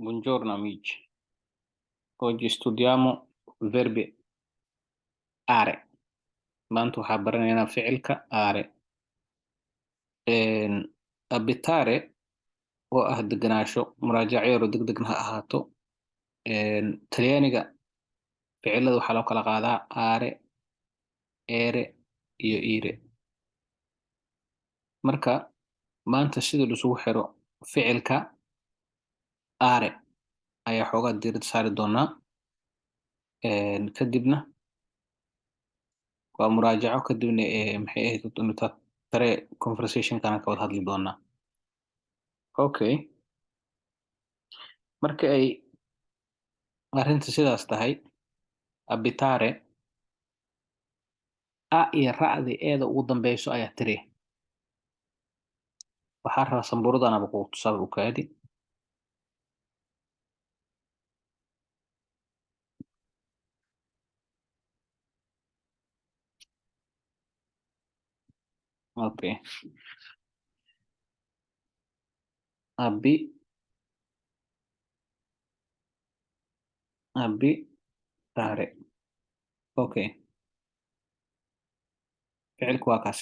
Buongiorno amici, oggi studiamo verbi are. maanta waxaa baranaynaa ficilka are. Abitare oo ah degenaansho, muraajac yar oo degdegna ha ahaato. Talyaaniga ficilada waxaa loo kala qaadaa are, ere iyo ire. Marka maanta sida isugu xiro ficilka are ayaa xoogaa diirada saari doonaa. Kadibna waa muraajaco, kadibna maxay ahayd tare conversationkana ka wada hadli doonaa. Okay, marka ay arrinta sidaas tahay, abitare a iyo ra'di eeda ugu dambeyso ayaa tiri. Waxaa rabaa sambuuradanaba kugu tusaale u kaadi. Okay, abitare. Okay, ficilku waa kaas.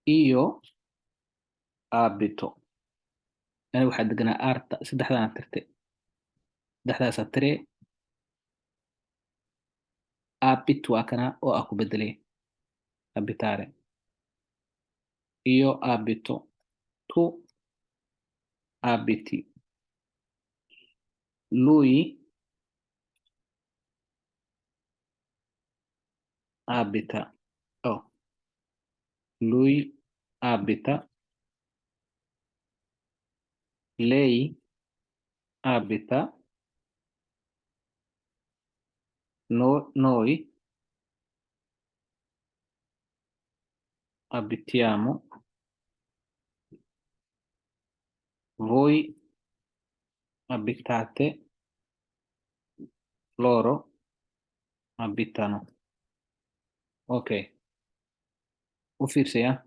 Iyo abito, yani waxaa deganaa arta saddexdana tirte, saddexdaasaa tire. Abit waa kana oo ah ku bedelay abitare. Iyo abito, tu abiti. Lui abita. Oh, lui abita. Lei abita. Noi abitiamo. Voi abitate. Loro abitano. Okay, u fiirsaya.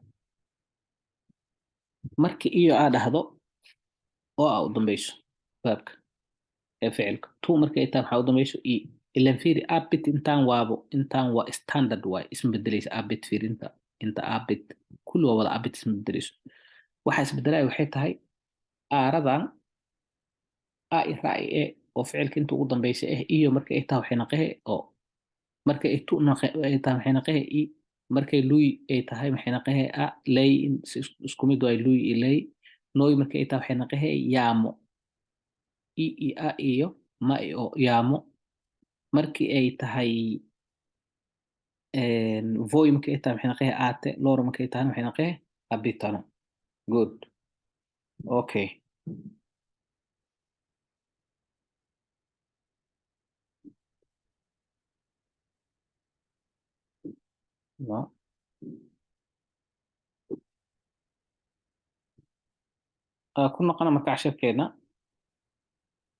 Markii iyo aad dhahdo oo aa u dambeyso baabka ee ficilka tu markay tahay waxaa u dambeyso ilan fiiri abit intaan waa standard waay, isma bedeleysa abit. fiirinta inta abit kulli waa wada abit, isma bedeleyso. Waxaa isbedelaya waxay tahay aaradan a i ra'i e oo ficilka inta ugu dambeysa iyo markay ay tahay waxay naqahe oo markay ay tu ay tahay waxay naqahe markay lui ay tahay waxay naqahe a lay isku mid waay lui iyo lay. Noi markay ay tahay waxay naqahe yaamo iyo a iyo ma oo yaamo. Markii ay tahay voi markay ay tahay waxay naqahe ate. Loro markay tahay waxay naqahe abitano. Good. Okay, no, ku noqona marka casharkeena.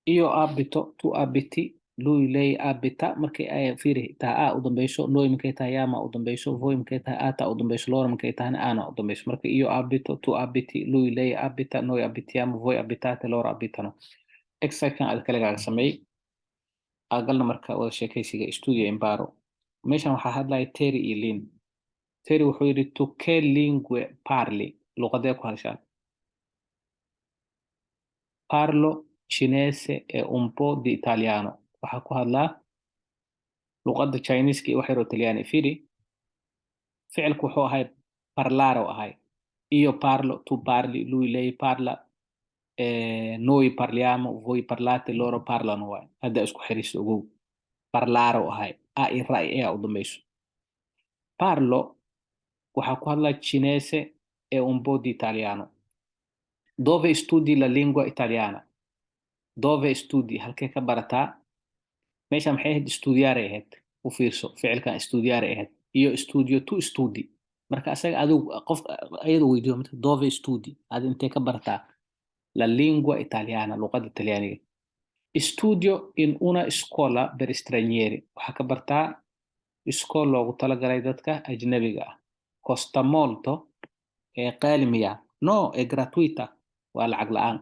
Iyo abito, tu abiti, lui lei abita. Markay ay fiiri tahay a u dambeyso. Noi markay tahay yaama u dambeyso. Voi markay tahay ata u dambeyso. Loro markay tahayna ana u dambeyso. Marka iyo abito, tu abiti, lui lei abita, noi abitiamo, voi abitate, loro abitano. Exercise-kan aad kaligaaga sameey. Aagalna marka wada sheekaysiga studio imparo. Meeshan waxaa hadlaya Terry iyo Lynn. Terry wuxuu yidhi to che lingue parli. Luqadee ku hadashaan? Parlo cinese e un po' di italiano. Waxaa ku hadlaa luqadda Chinese-ka iyo wax yar oo Talyaani. Fiiri, ficilku wuxuu ahay parlare oo ahay. Io parlo, tu parli, lui lei parla, noi parliamo, voi parlate, loro parlano waay. Hadda isku xiriirso ogow. Parlare oo ahay. A i ra'i e u dambeyso. Parlo waxaa ku hadlaa cinese e un po' di italiano. Dove studi la lingua italiana? Dove studi halkee ka barataa? Meesha maxay ahayd? Studiare ahayd. U fiirso ficilkan studiare ahayd. Iyo studio tu studi. Marka asaga adigu qof ayadu weydiiyo dove studi aad intee ka barataa la lingua italiana, luqadda Talyaaniga. Studio in una scuola per stranieri. Waxaa ka bartaa iskool loogu talagalay dadka ajnabiga ah. Costa molto ee qaali miya? No, è gratuita. Waa lacag la'aan.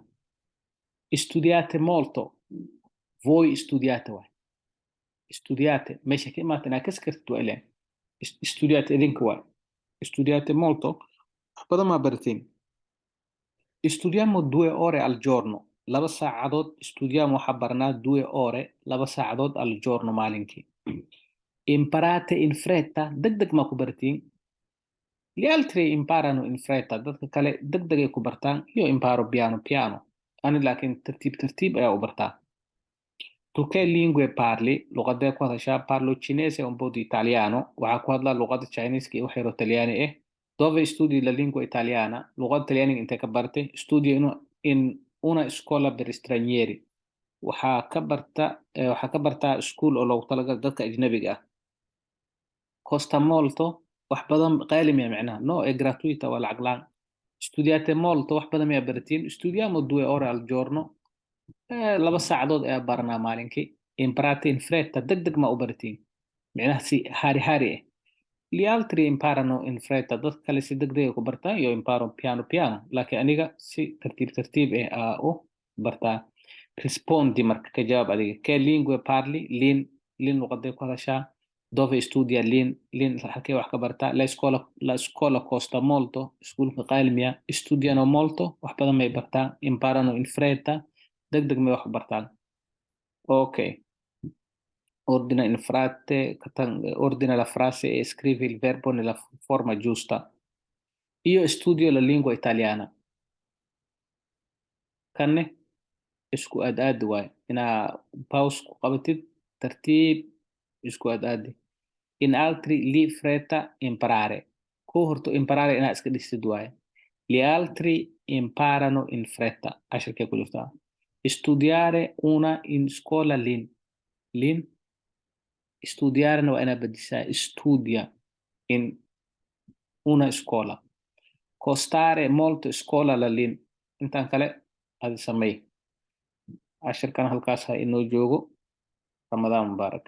studiate molto. Voi studiate واي. studiate ماشي كلمة أنا كسكرت وإلين. studiate إلينك واي. studiate molto. بدل ما برتين. studiamo 2 ore al giorno. laba saacadood studiamo waxaa barnaa 2 ore laba saacadood al giorno maalinkii. imparate in fretta degdeg ma ku bartiin. gli altri imparano in fretta dadka kale degdegay ku bartaan. io imparo piano piano. ani laakiin tartiib tartiib ayaa u bartaa. tu che lingue parli? luqadee ku hadashaa? parlo cinese e un po' di italiano. waxaa ku hadlaa luqada chineska iyo wax yaroo talyaani ah. dove studi la lingua italiana? luqada talyaaniga intee ka bartay? studio in una scuola per stranieri. waxaa ka bartaa iskuul oo loogu talagalay dadka ajnabiga ah. costa molto wax badan qaali miya macnaha? no è gratuita waa lacag la'aan. studiate molto wax badan miyaa baratiin? studiamo 2 ore al giorno. laba saacadood ayaa baranaa maalinkii. imparate in fretta degdeg ma u baratiin? macnaha si hari hari ah. gli altri imparano in fretta dadka kale si degdeg ay ku bartaan. io imparo piano piano laakiin aniga si tartiib tartiib ah u bartaa. rispondi marka ka jawaab adiga. che lingue parli? lin luqadee ku hadashaa? dove studia lin halkee wax ka bartaa? la scuola costa molto iskuulka qaali miya? studiano molto wax badan may bartaan. imparano in fretta degdeg may wax bartaan. okay. ordina la frase e scrivi il verbo nella forma giusta. io studio la lingua italiana. kanne isku aad waay inaa pause ku qabatid tartiib isku aad. in altri li fretta imparare. ku horto imparare inaa iska dhistid waay. gli altri imparano in fretta cashirkee ku jirtaa. studiare una in scuola lin studiarena waa inaa badisaa studia in una scuola. costare molto scuola la lin. intaan kale adi samey. cashirkan halkaas ha inoo joogo. ramadaan mubaarak.